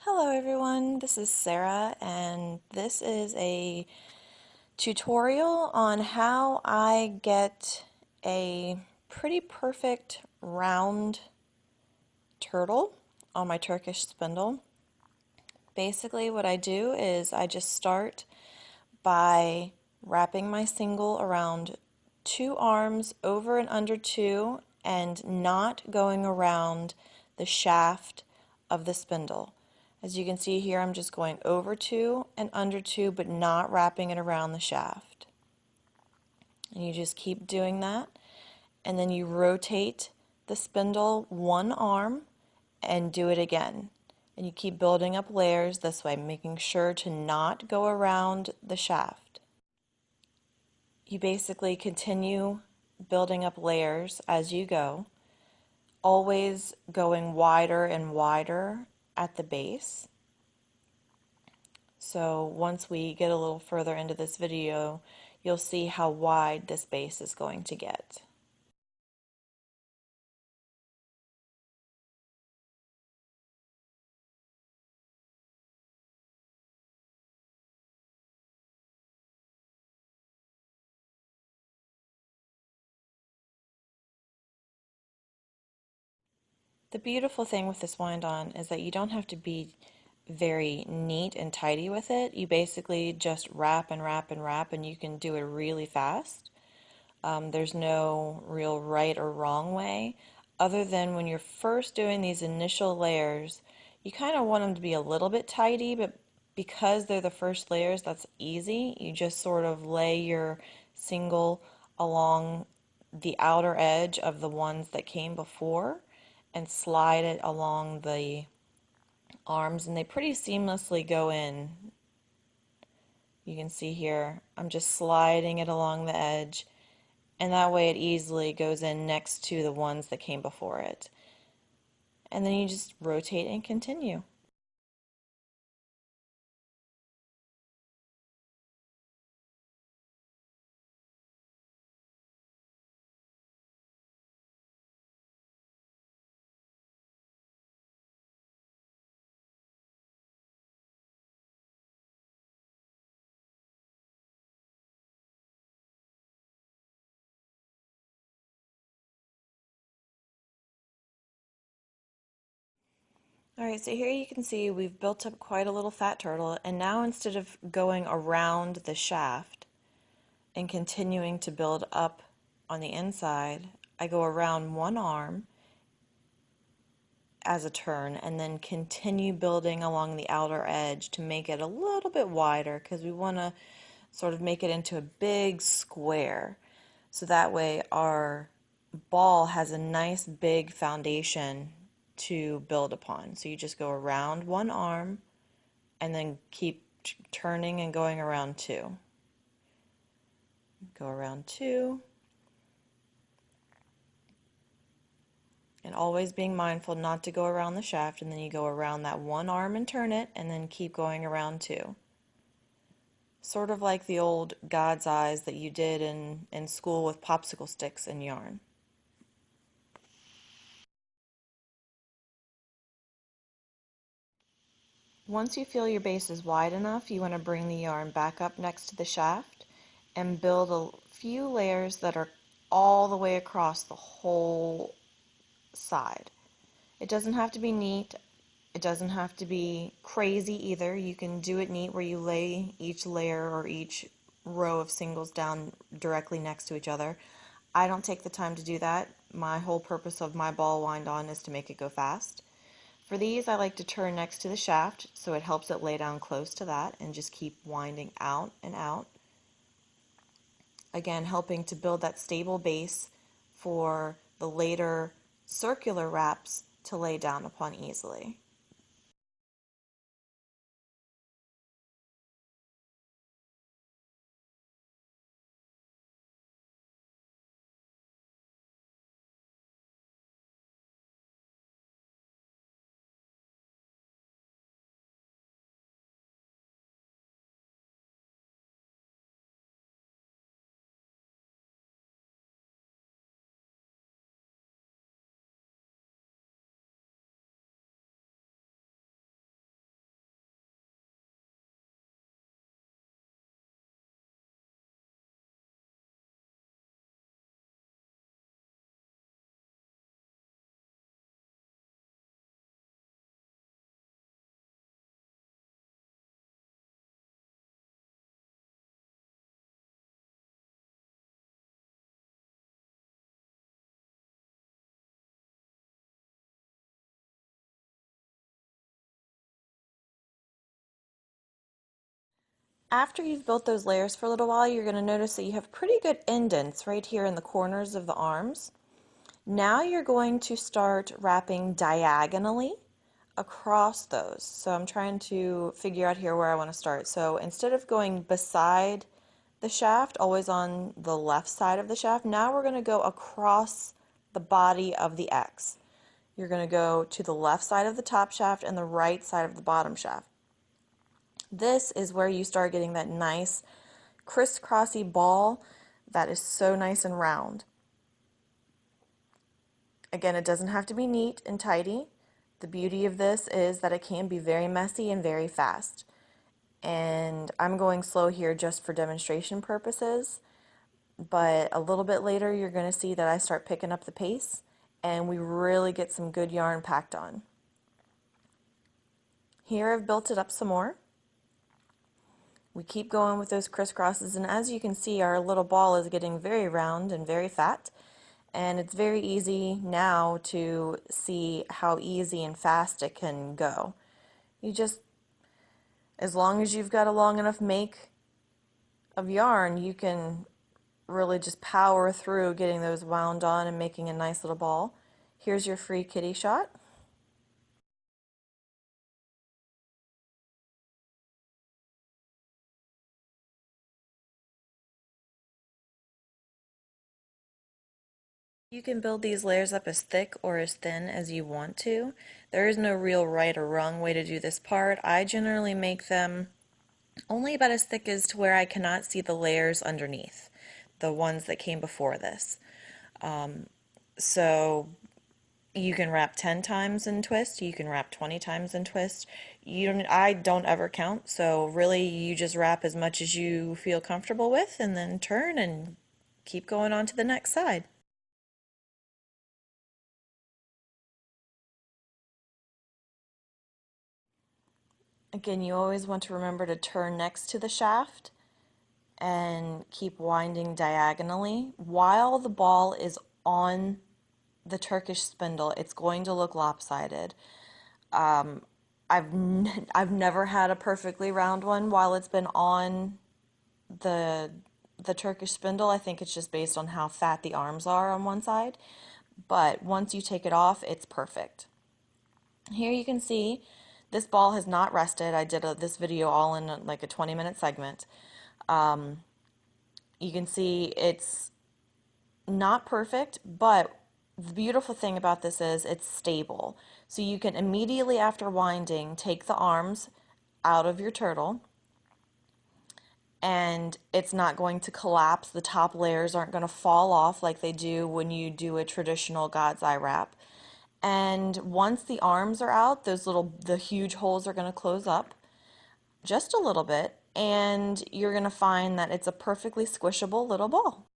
Hello everyone, this is Sarah and this is a tutorial on how I get a pretty perfect round turtle on my Turkish spindle. Basically what I do is I just start by wrapping my single around two arms over and under two and not going around the shaft of the spindle. As you can see here, I'm just going over two and under two, but not wrapping it around the shaft. And you just keep doing that, and then you rotate the spindle one arm and do it again. And you keep building up layers this way, making sure to not go around the shaft. You basically continue building up layers as you go, always going wider and wider at the base. So once we get a little further into this video, you'll see how wide this base is going to get. The beautiful thing with this wind-on is that you don't have to be very neat and tidy with it. You basically just wrap and wrap and wrap, and you can do it really fast. There's no real right or wrong way, other than when you're first doing these initial layers, you kind of want them to be a little bit tidy, but because they're the first layers, that's easy. You just sort of lay your single along the outer edge of the ones that came before and slide it along the arms, and they pretty seamlessly go in. You can see here, I'm just sliding it along the edge, and that way it easily goes in next to the ones that came before it. And then you just rotate and continue. Alright, so here you can see we've built up quite a little fat turtle, and now instead of going around the shaft and continuing to build up on the inside, I go around one arm as a turn and then continue building along the outer edge to make it a little bit wider, because we want to sort of make it into a big square, so that way our ball has a nice big foundation to build upon. So you just go around one arm and then keep turning and going around two. Go around two, and always being mindful not to go around the shaft, and then you go around that one arm and turn it, and then keep going around two. Sort of like the old God's eyes that you did in school with popsicle sticks and yarn. Once you feel your base is wide enough, you want to bring the yarn back up next to the shaft and build a few layers that are all the way across the whole side. It doesn't have to be neat. It doesn't have to be crazy either. You can do it neat where you lay each layer or each row of singles down directly next to each other. I don't take the time to do that. My whole purpose of my ball wind on is to make it go fast. For these, I like to turn next to the shaft, so it helps it lay down close to that, and just keep winding out and out. Again, helping to build that stable base for the later circular wraps to lay down upon easily. After you've built those layers for a little while, you're going to notice that you have pretty good indents right here in the corners of the arms. Now you're going to start wrapping diagonally across those. So I'm trying to figure out here where I want to start. So instead of going beside the shaft, always on the left side of the shaft, now we're going to go across the body of the X. You're going to go to the left side of the top shaft and the right side of the bottom shaft. This is where you start getting that nice crisscrossy ball that is so nice and round. Again, it doesn't have to be neat and tidy. The beauty of this is that it can be very messy and very fast. And I'm going slow here just for demonstration purposes, but a little bit later you're going to see that I start picking up the pace and we really get some good yarn packed on. Here I've built it up some more. We keep going with those crisscrosses, and as you can see, our little ball is getting very round and very fat, and it's very easy now to see how easy and fast it can go. You just, as long as you've got a long enough make of yarn, you can really just power through getting those wound on and making a nice little ball. Here's your free kitty shot. You can build these layers up as thick or as thin as you want to. There is no real right or wrong way to do this part. I generally make them only about as thick as to where I cannot see the layers underneath, the ones that came before this. So you can wrap 10 times and twist, you can wrap 20 times and twist. I don't ever count, so really you just wrap as much as you feel comfortable with and then turn and keep going on to the next side. Again, you always want to remember to turn next to the shaft and keep winding diagonally. While the ball is on the Turkish spindle, it's going to look lopsided. I've never had a perfectly round one while it's been on the the Turkish spindle. I think it's just based on how fat the arms are on one side. But once you take it off, it's perfect. Here you can see this ball has not rested. I did this video all in like a 20-minute segment. You can see it's not perfect, but the beautiful thing about this is it's stable. So you can immediately after winding take the arms out of your turtle and it's not going to collapse. The top layers aren't going to fall off like they do when you do a traditional God's Eye wrap. And once the arms are out, the huge holes are going to close up just a little bit, and you're going to find that it's a perfectly squishable little ball.